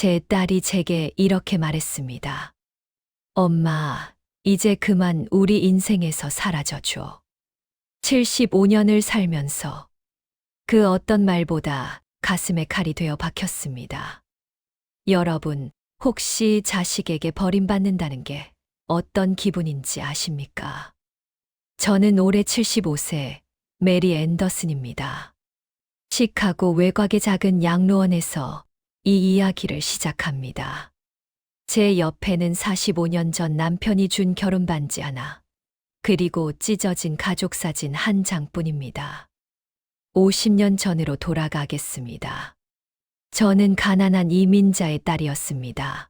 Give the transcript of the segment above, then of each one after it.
제 딸이 제게 이렇게 말했습니다. 엄마, 이제 그만 우리 인생에서 사라져줘. 75년을 살면서 그 어떤 말보다 가슴에 칼이 되어 박혔습니다. 여러분, 혹시 자식에게 버림받는다는 게 어떤 기분인지 아십니까? 저는 올해 75세 메리 앤더슨입니다. 시카고 외곽의 작은 양로원에서 이 이야기를 시작합니다. 제 옆에는 45년 전 남편이 준 결혼 반지 하나, 그리고 찢어진 가족 사진 한 장뿐입니다. 50년 전으로 돌아가겠습니다. 저는 가난한 이민자의 딸이었습니다.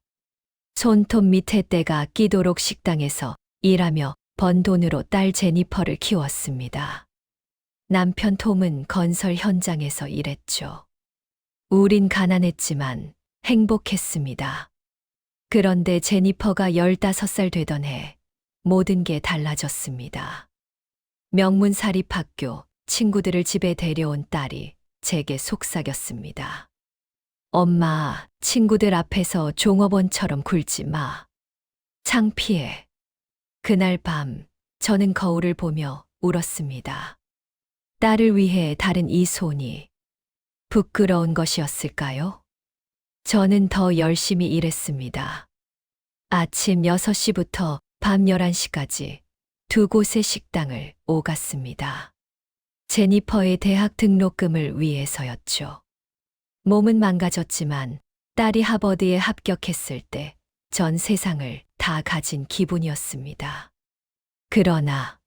손톱 밑에 때가 끼도록 식당에서 일하며 번 돈으로 딸 제니퍼를 키웠습니다. 남편 톰은 건설 현장에서 일했죠. 우린 가난했지만 행복했습니다. 그런데 제니퍼가 15살 되던 해 모든 게 달라졌습니다. 명문 사립학교, 친구들을 집에 데려온 딸이 제게 속삭였습니다. 엄마, 친구들 앞에서 종업원처럼 굴지 마. 창피해. 그날 밤, 저는 거울을 보며 울었습니다. 딸을 위해 다른 이 손이 부끄러운 것이었을까요? 저는 더 열심히 일했습니다. 아침 6시부터 밤 11시까지 두 곳의 식당을 오갔습니다. 제니퍼의 대학 등록금을 위해서였죠. 몸은 망가졌지만 딸이 하버드에 합격했을 때 전 세상을 다 가진 기분이었습니다. 그러나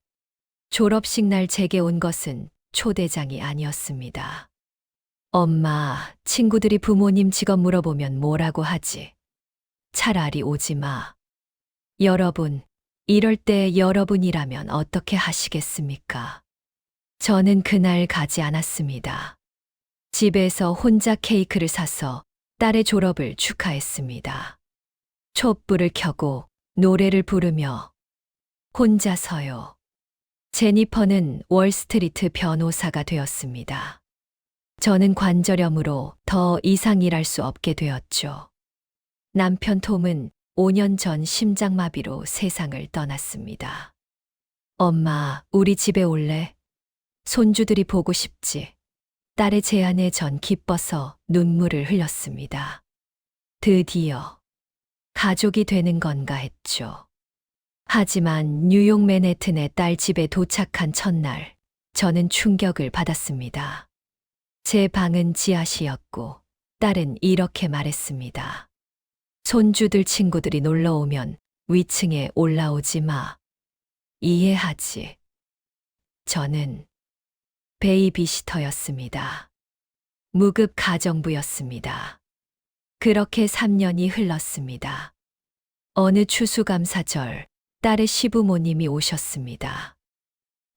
졸업식 날 제게 온 것은 초대장이 아니었습니다. 엄마, 친구들이 부모님 직업 물어보면 뭐라고 하지? 차라리 오지 마. 여러분, 이럴 때 여러분이라면 어떻게 하시겠습니까? 저는 그날 가지 않았습니다. 집에서 혼자 케이크를 사서 딸의 졸업을 축하했습니다. 촛불을 켜고 노래를 부르며 혼자서요. 제니퍼는 월스트리트 변호사가 되었습니다. 저는 관절염으로 더 이상 일할 수 없게 되었죠. 남편 톰은 5년 전 심장마비로 세상을 떠났습니다. 엄마, 우리 집에 올래? 손주들이 보고 싶지. 딸의 제안에 전 기뻐서 눈물을 흘렸습니다. 드디어 가족이 되는 건가 했죠. 하지만 뉴욕 맨해튼의 딸 집에 도착한 첫날, 저는 충격을 받았습니다. 제 방은 지하실이었고 딸은 이렇게 말했습니다. 손주들 친구들이 놀러 오면 위층에 올라오지 마. 이해하지? 저는 베이비시터였습니다. 무급 가정부였습니다. 그렇게 3년이 흘렀습니다. 어느 추수감사절, 딸의 시부모님이 오셨습니다.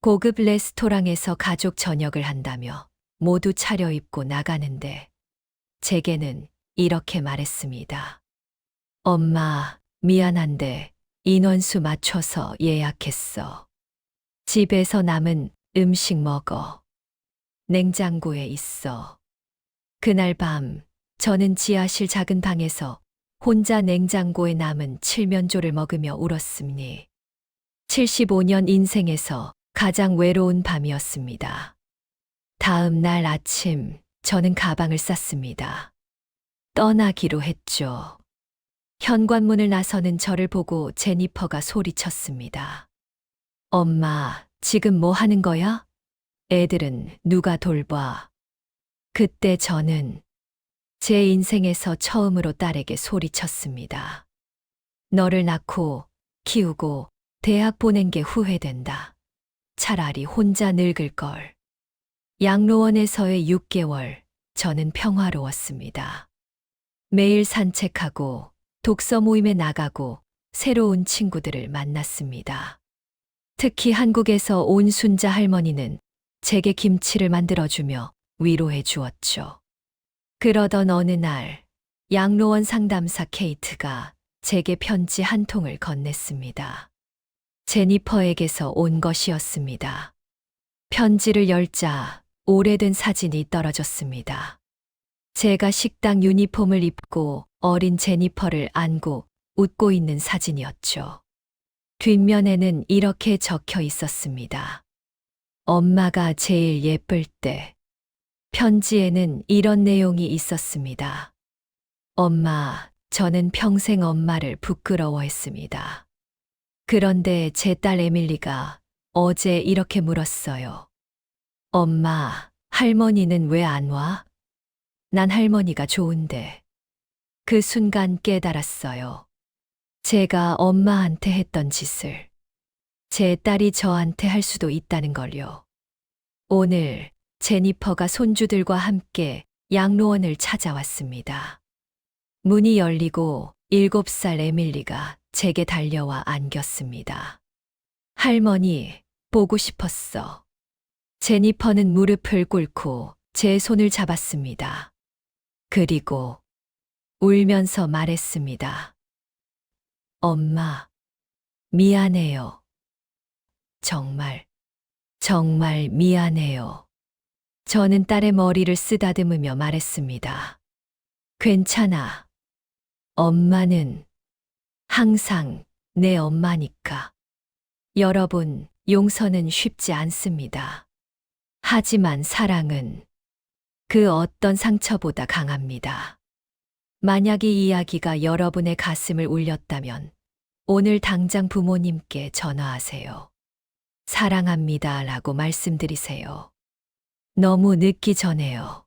고급 레스토랑에서 가족 저녁을 한다며 모두 차려입고 나가는데 제게는 이렇게 말했습니다. 엄마, 미안한데 인원수 맞춰서 예약했어. 집에서 남은 음식 먹어. 냉장고에 있어. 그날 밤, 저는 지하실 작은 방에서 혼자 냉장고에 남은 칠면조를 먹으며 울었습니. 75년 인생에서 가장 외로운 밤이었습니다. 다음 날 아침, 저는 가방을 쌌습니다. 떠나기로 했죠. 현관문을 나서는 저를 보고 제니퍼가 소리쳤습니다. 엄마, 지금 뭐 하는 거야? 애들은 누가 돌봐? 그때 저는 제 인생에서 처음으로 딸에게 소리쳤습니다. 너를 낳고 키우고 대학 보낸 게 후회된다. 차라리 혼자 늙을 걸. 양로원에서의 6개월, 저는 평화로웠습니다. 매일 산책하고 독서 모임에 나가고 새로운 친구들을 만났습니다. 특히 한국에서 온 순자 할머니는 제게 김치를 만들어주며 위로해 주었죠. 그러던 어느 날, 양로원 상담사 케이트가 제게 편지 한 통을 건넸습니다. 제니퍼에게서 온 것이었습니다. 편지를 열자 오래된 사진이 떨어졌습니다. 제가 식당 유니폼을 입고 어린 제니퍼를 안고 웃고 있는 사진이었죠. 뒷면에는 이렇게 적혀 있었습니다. 엄마가 제일 예쁠 때. 편지에는 이런 내용이 있었습니다. 엄마, 저는 평생 엄마를 부끄러워했습니다. 그런데 제 딸 에밀리가 어제 이렇게 물었어요. 엄마, 할머니는 왜 안 와? 난 할머니가 좋은데. 그 순간 깨달았어요. 제가 엄마한테 했던 짓을 제 딸이 저한테 할 수도 있다는 걸요. 오늘 제니퍼가 손주들과 함께 양로원을 찾아왔습니다. 문이 열리고 7살 에밀리가 제게 달려와 안겼습니다. 할머니, 보고 싶었어. 제니퍼는 무릎을 꿇고 제 손을 잡았습니다. 그리고 울면서 말했습니다. 엄마, 미안해요. 정말, 정말 미안해요. 저는 딸의 머리를 쓰다듬으며 말했습니다. 괜찮아. 엄마는 항상 내 엄마니까. 여러분, 용서는 쉽지 않습니다. 하지만 사랑은 그 어떤 상처보다 강합니다. 만약 이 이야기가 여러분의 가슴을 울렸다면 오늘 당장 부모님께 전화하세요. 사랑합니다 라고 말씀드리세요. 너무 늦기 전에요.